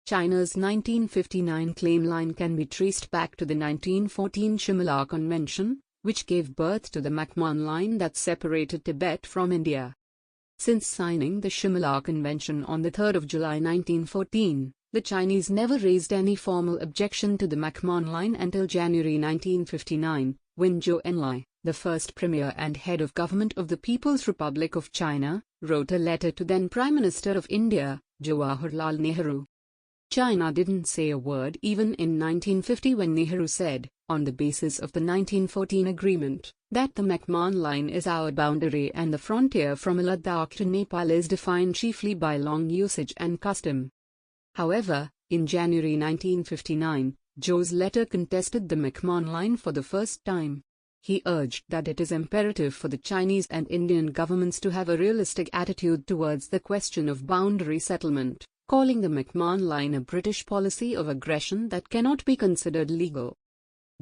China's 1959 claim line can be traced back to the 1914 Simla Convention, which gave birth to the McMahon Line that separated Tibet from India. Since signing the Simla Convention on 3 July 1914, the Chinese never raised any formal objection to the McMahon Line until January 1959, when Zhou Enlai, the first premier and head of government of the People's Republic of China, wrote a letter to then Prime Minister of India, Jawaharlal Nehru. China didn't say a word even in 1950 when Nehru said, on the basis of the 1914 agreement, that the McMahon Line is our boundary and the frontier from Ladakh to Nepal is defined chiefly by long usage and custom. However, in January 1959, Zhou's letter contested the McMahon Line for the first time. He urged that it is imperative for the Chinese and Indian governments to have a realistic attitude towards the question of boundary settlement, calling the McMahon Line a British policy of aggression that cannot be considered legal.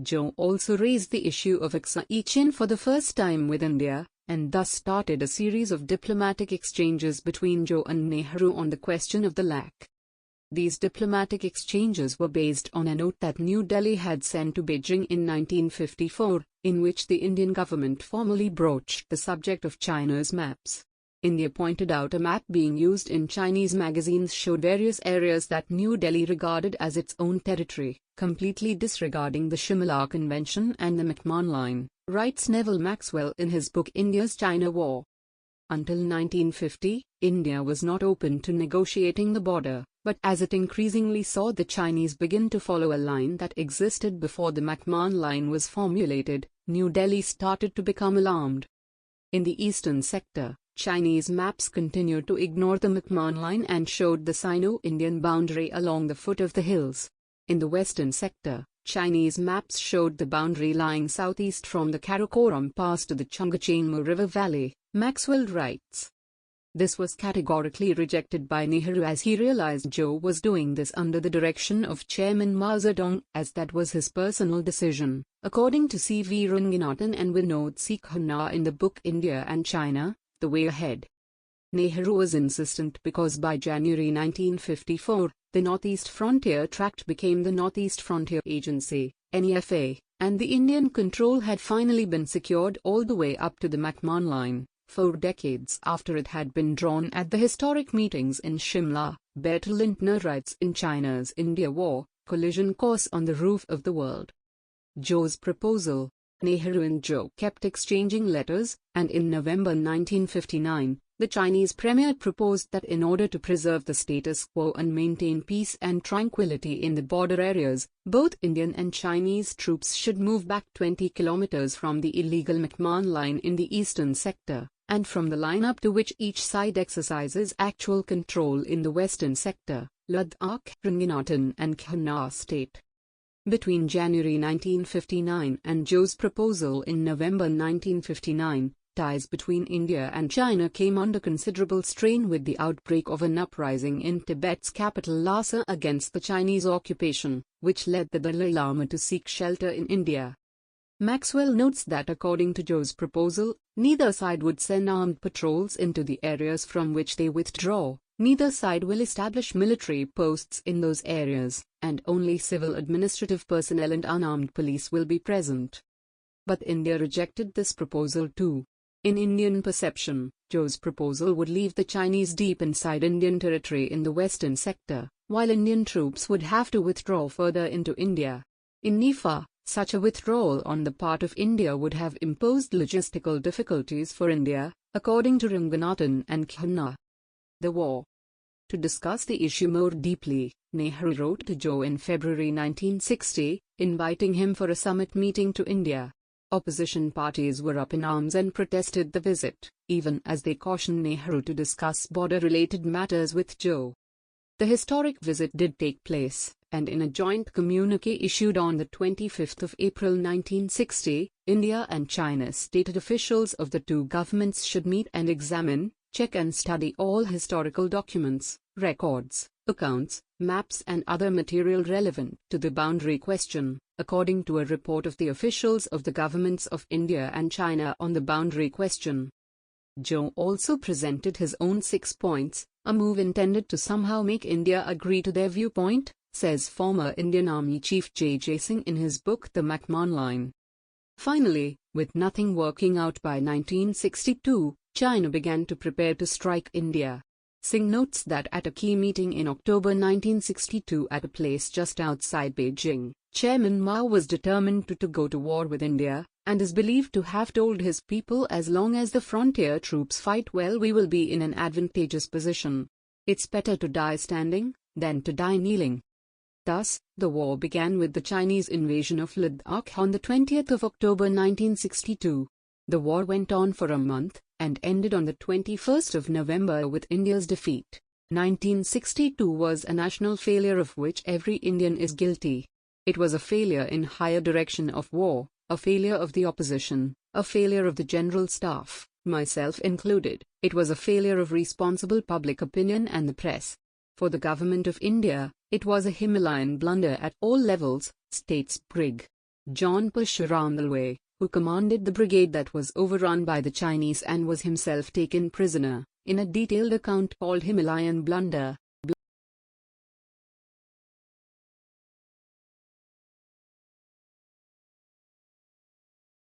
Zhou also raised the issue of accession for the first time with India, and thus started a series of diplomatic exchanges between Zhou and Nehru on the question of the Ladakh. These diplomatic exchanges were based on a note that New Delhi had sent to Beijing in 1954, in which the Indian government formally broached the subject of China's maps. India pointed out a map being used in Chinese magazines showed various areas that New Delhi regarded as its own territory, completely disregarding the Simla Convention and the McMahon Line, writes Neville Maxwell in his book India's China War. Until 1950, India was not open to negotiating the border, but as it increasingly saw the Chinese begin to follow a line that existed before the McMahon Line was formulated, New Delhi started to become alarmed. In the eastern sector, Chinese maps continued to ignore the McMahon Line and showed the Sino-Indian boundary along the foot of the hills. In the western sector, Chinese maps showed the boundary lying southeast from the Karakoram Pass to the Chungachengma River Valley, Maxwell writes. This was categorically rejected by Nehru as he realized Zhou was doing this under the direction of Chairman Mao Zedong, as that was his personal decision, according to C.V. Ranganathan and Vinod C. Khanna in the book India and China, The Way Ahead. Nehru was insistent because by January 1954, the Northeast Frontier Tract became the Northeast Frontier Agency, NEFA, and the Indian control had finally been secured all the way up to the McMahon Line. 4 decades after it had been drawn at the historic meetings in Shimla, Bertil Lintner writes in China's India War, Collision Course on the Roof of the World. Zhou's proposal. Nehru and Zhou kept exchanging letters, and in November 1959, the Chinese premier proposed that in order to preserve the status quo and maintain peace and tranquility in the border areas, both Indian and Chinese troops should move back 20 kilometers from the illegal McMahon Line in the eastern sector, and from the line up to which each side exercises actual control in the western sector, Ladakh, Ranganathan and Khanna state. Between January 1959 and Zhou's proposal in November 1959, ties between India and China came under considerable strain with the outbreak of an uprising in Tibet's capital Lhasa against the Chinese occupation, which led the Dalai Lama to seek shelter in India. Maxwell notes that according to Zhou's proposal, neither side would send armed patrols into the areas from which they withdraw, neither side will establish military posts in those areas, and only civil administrative personnel and unarmed police will be present. But India rejected this proposal too. In Indian perception, Zhou's proposal would leave the Chinese deep inside Indian territory in the western sector, while Indian troops would have to withdraw further into India. In NEFA, such a withdrawal on the part of India would have imposed logistical difficulties for India, according to Ranganathan and Khanna. The war. To discuss the issue more deeply, Nehru wrote to Zhou in February 1960, inviting him for a summit meeting to India. Opposition parties were up in arms and protested the visit, even as they cautioned Nehru to discuss border-related matters with Zhou. The historic visit did take place, and in a joint communiqué issued on the 25th of April 1960, India and China stated officials of the two governments should meet and examine, check and study all historical documents, records, accounts, maps and other material relevant to the boundary question, according to a report of the officials of the governments of India and China on the boundary question. Zhou also presented his own 6 points, a move intended to somehow make India agree to their viewpoint, says former Indian Army Chief J. Singh in his book The McMahon Line. Finally, with nothing working out by 1962, China began to prepare to strike India. Singh notes that at a key meeting in October 1962 at a place just outside Beijing, Chairman Mao was determined to go to war with India, and is believed to have told his people, as long as the frontier troops fight well, we will be in an advantageous position. It's better to die standing than to die kneeling. Thus, the war began with the Chinese invasion of Ladakh on the 20th of October 1962. The war went on for a month, and ended on the 21st of November with India's defeat. 1962 was a national failure of which every Indian is guilty. It was a failure in higher direction of war, a failure of the opposition, a failure of the general staff, myself included. It was a failure of responsible public opinion and the press. For the government of India, it was a Himalayan blunder at all levels, states Brig. John Parshuram Dalway, who commanded the brigade that was overrun by the Chinese and was himself taken prisoner, in a detailed account called Himalayan Blunder.